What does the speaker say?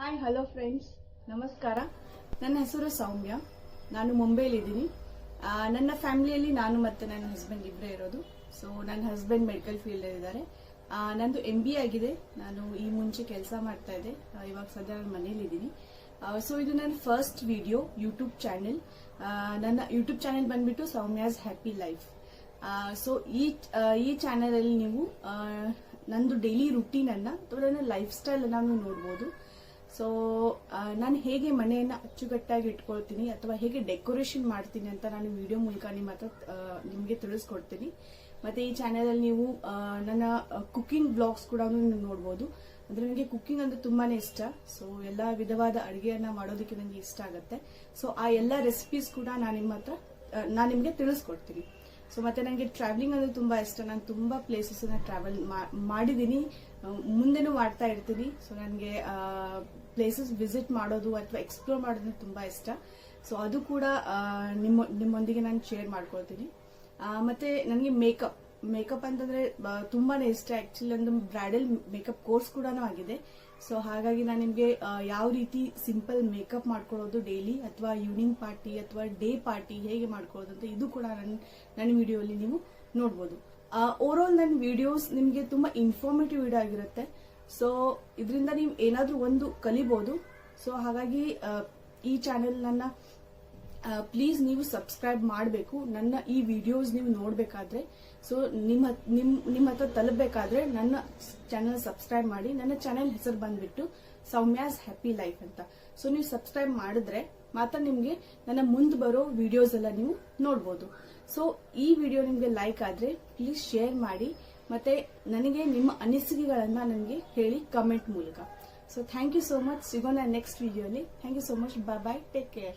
Hi hello friends, ನಮಸ್ಕಾರ. ನನ್ನ ಹೆಸರು ಸೌಮ್ಯ. ನಾನು ಮುಂಬೈಲಿದ್ದೀನಿ. ನನ್ನ ಫ್ಯಾಮಿಲಿಯಲ್ಲಿ ನಾನು ಮತ್ತೆ ನನ್ನ ಹಸ್ಬೆಂಡ್ ಇಬ್ಬರೇ ಇರೋದು. ಸೊ ನನ್ನ ಹಸ್ಬೆಂಡ್ ಮೆಡಿಕಲ್ ಫೀಲ್ಡ್ ಇದ್ದಾರೆ. ನಂದು MBA ಆಗಿದೆ. ನಾನು ಈ ಮುಂಚೆ ಕೆಲಸ ಮಾಡ್ತಾ ಇದ್ದೆ. ಇವಾಗ ಸದ್ಯ ನಾನು ಮನೇಲಿದ್ದೀನಿ. ಸೊ ಇದು ನನ್ನ ಫಸ್ಟ್ ವಿಡಿಯೋ ಯೂಟ್ಯೂಬ್ ಚಾನೆಲ್. ನನ್ನ ಯೂಟ್ಯೂಬ್ ಚಾನೆಲ್ ಬಂದ್ಬಿಟ್ಟು ಸೌಮ್ಯಾಸ್ ಹ್ಯಾಪಿ ಲೈಫ್. ಸೊ ಈ ಚಾನೆಲ್ ಅಲ್ಲಿ ನೀವು ನಂದು ಡೈಲಿ ರುಟೀನ್ ಅನ್ನ ಅಥವಾ ನನ್ನ ಲೈಫ್ ಸ್ಟೈಲ್ ಅನ್ನ ನೀವು ನೋಡಬಹುದು. ಸೊ ನಾನು ಹೇಗೆ ಮನೆಯನ್ನ ಅಚ್ಚುಕಟ್ಟಾಗಿ ಇಟ್ಕೊಳ್ತೀನಿ ಅಥವಾ ಹೇಗೆ ಡೆಕೋರೇಷನ್ ಮಾಡ್ತೀನಿ ಅಂತ ನಾನು ವಿಡಿಯೋ ಮೂಲಕ ನಿಮಗೆ ತಿಳಿಸ್ಕೊಡ್ತೀನಿ. ಮತ್ತೆ ಈ ಚಾನೆಲ್ ಅಲ್ಲಿ ನೀವು ನನ್ನ ಕುಕಿಂಗ್ ಬ್ಲಾಗ್ಸ್ ಕೂಡ ನೋಡಬಹುದು. ಅಂದ್ರೆ ನನಗೆ ಕುಕಿಂಗ್ ಅಂದ್ರೆ ತುಂಬಾನೇ ಇಷ್ಟ. ಸೊ ಎಲ್ಲಾ ವಿಧವಾದ ಅಡುಗೆಯನ್ನ ಮಾಡೋದಕ್ಕೆ ನನಗೆ ಇಷ್ಟ ಆಗುತ್ತೆ. ಸೊ ಆ ಎಲ್ಲಾ ರೆಸಿಪೀಸ್ ಕೂಡ ನಾನು ನಿಮ್ಗೆ ತಿಳಿಸ್ಕೊಡ್ತೀನಿ. ಸೊ ಮತ್ತೆ ನನಗೆ ಟ್ರಾವೆಲಿಂಗ್ ಅಂದ್ರೆ ತುಂಬಾ ಇಷ್ಟ. ನಾನು ತುಂಬಾ ಪ್ಲೇಸಸ್ ಟ್ರಾವೆಲ್ ಮಾಡಿದೀನಿ, ಮುಂದೆನೂ ಮಾಡ್ತಾ ಇರ್ತೀನಿ. ಸೊ ನನಗೆ ಪ್ಲೇಸಸ್ ವಿಸಿಟ್ ಮಾಡೋದು ಅಥವಾ ಎಕ್ಸ್ಪ್ಲೋರ್ ಮಾಡೋದು ತುಂಬಾ ಇಷ್ಟ. ಸೊ ಅದು ಕೂಡ ನಿಮ್ಮೊಂದಿಗೆ ನಾನು ಶೇರ್ ಮಾಡ್ಕೊಳ್ತೀನಿ. ಮತ್ತೆ ನನಗೆ ಮೇಕಪ್ ಅಂತಂದ್ರೆ ತುಂಬಾನೇ ಇಷ್ಟ. ಆಕ್ಚುಲಿ ಒಂದು ಬ್ರೈಡಲ್ ಮೇಕಪ್ ಕೋರ್ಸ್ ಕೂಡ ಆಗಿದೆ. ಸೊ ಹಾಗಾಗಿ ನಾನು ನಿಮ್ಗೆ ಯಾವ ರೀತಿ ಸಿಂಪಲ್ ಮೇಕಪ್ ಮಾಡ್ಕೊಳ್ಳೋದು ಡೈಲಿ ಅಥವಾ ಈವ್ನಿಂಗ್ ಪಾರ್ಟಿ ಅಥವಾ ಡೇ ಪಾರ್ಟಿ ಹೇಗೆ ಮಾಡ್ಕೊಳ್ಳೋದು ಅಂತ ಇದು ಕೂಡ ನನ್ನ ವಿಡಿಯೋಲಿ ನೀವು ನೋಡ್ಬೋದು. ಓವರ್ ಆಲ್ ನನ್ನ ವಿಡಿಯೋಸ್ ನಿಮ್ಗೆ ತುಂಬಾ ಇನ್ಫಾರ್ಮೇಟಿವ್ ವಿಡಿಯೋ ಆಗಿರುತ್ತೆ. ಸೊ ಇದರಿಂದ ನೀವು ಏನಾದ್ರೂ ಒಂದು ಕಲಿಬಹುದು. ಸೊ ಹಾಗಾಗಿ ಈ ಚಾನೆಲ್ ನನ್ನ ಪ್ಲೀಸ್ ನೀವು ಸಬ್ಸ್ಕ್ರೈಬ್ ಮಾಡಬೇಕು. ನನ್ನ ಈ ವಿಡಿಯೋಸ್ ನೀವು ನೋಡ್ಬೇಕಾದ್ರೆ, ಸೊ ನಿಮ್ಮ ಹತ್ರ ತಲುಪಬೇಕಾದ್ರೆ ನನ್ನ ಚಾನೆಲ್ ಸಬ್ಸ್ಕ್ರೈಬ್ ಮಾಡಿ. ನನ್ನ ಚಾನೆಲ್ ಹೆಸರು ಬಂದ್ಬಿಟ್ಟು ಸೌಮ್ಯಾಸ್ ಹ್ಯಾಪಿ ಲೈಫ್ ಅಂತ. ಸೊ ನೀವು ಸಬ್ಸ್ಕ್ರೈಬ್ ಮಾಡಿದ್ರೆ ಮಾತ್ರ ನಿಮ್ಗೆ ನನ್ನ ಮುಂದೆ ಬರೋ ವಿಡಿಯೋಸ್ ಎಲ್ಲ ನೀವು ನೋಡ್ಬೋದು. ಸೊ ಈ ವಿಡಿಯೋ ನಿಮ್ಗೆ ಲೈಕ್ ಆದ್ರೆ ಪ್ಲೀಸ್ ಶೇರ್ ಮಾಡಿ. ಮತ್ತೆ ನನಗೆ ನಿಮ್ಮ ಅನಿಸಿಕೆಗಳನ್ನ ನನಗೆ ಹೇಳಿ ಕಮೆಂಟ್ ಮೂಲಕ. So thank you so much. ಸಿಗೋಣ ನೆಕ್ಸ್ಟ್ ವಿಡಿಯೋಲಿ. Thank you so much. Bye bye. Take care.